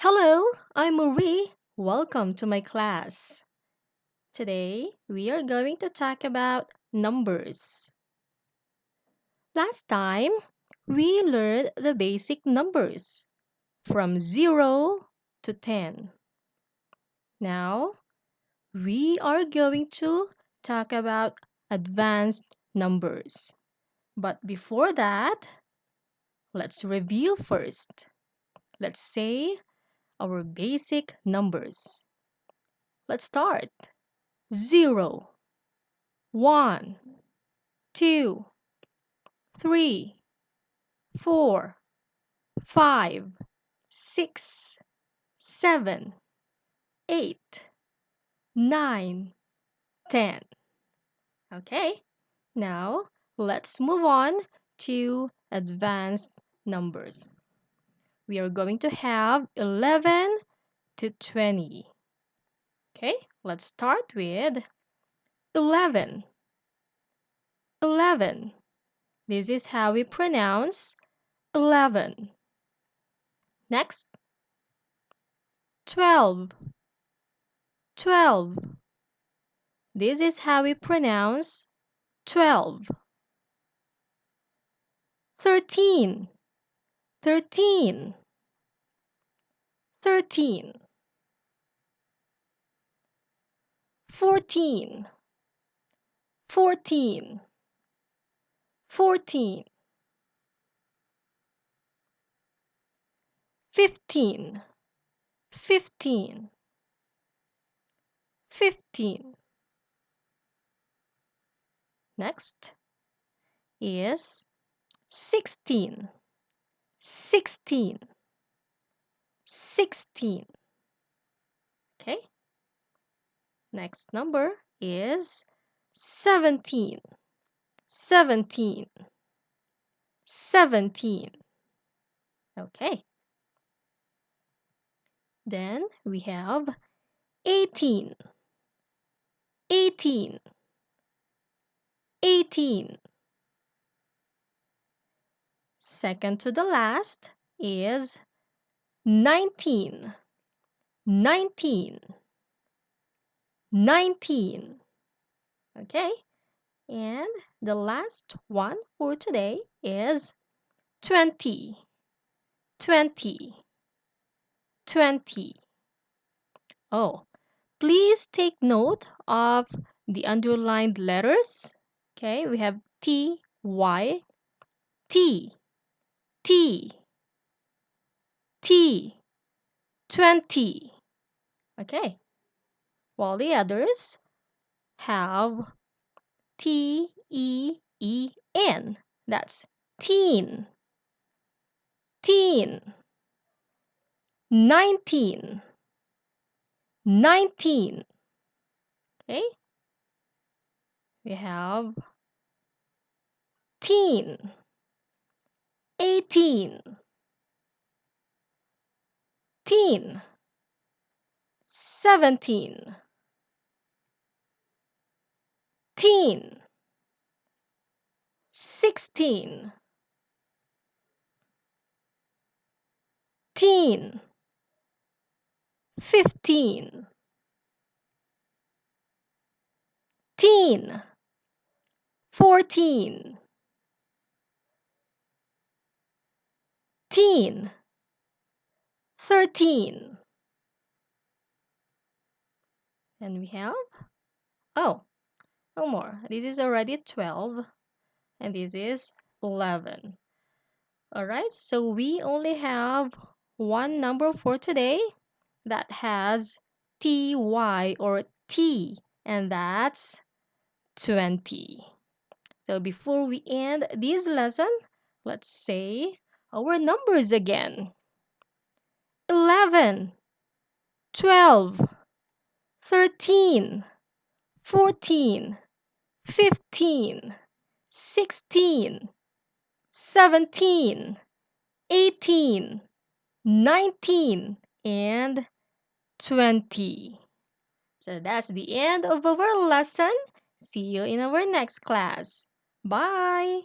Hello, I'm Marie. Welcome to my class. Today, we are going to talk about numbers. Last time, we learned the basic numbers from 0 to 10. Now, we are going to talk about advanced numbers. But before that, let's review first. Let's say our basic numbers. Let's start. 0, 1, 2, 3, 4, 5, 6, 7, 8, 9, 10. Okay, now let's move on to advanced numbers. We are going to have 11 to 20. Okay, let's start with 11. 11. This is how we pronounce 11. Next, 12. 12. This is how we pronounce 12. 13. 13. 13. 14. 14. 14. 15. 15. 15. Next is 16. 16. 16. Okay. Next number is 17. 17. 17. Okay. Then we have 18. 18. 18. Second to the last is 19. 19. 19. Okay. And the last one for today is 20. 20. 20. Oh, please take note of the underlined letters. Okay, we have T, Y, T, T, T, 20. Okay, while the others have T-E-E-N. That's teen, teen, 19, 19. Okay, we have teen, 18, teen, 17, teen, 16, teen, 15, teen, 14, teen, 13. And we have, oh, no more. This is already 12, and this is 11. All right, so we only have one number for today that has TY or T, and that's 20. So before we end this lesson, let's say our numbers again. 11, 12, 13, 14, 15, 16, 17, 18, 19, and 20. So that's the end of our lesson. See you in our next class. Bye.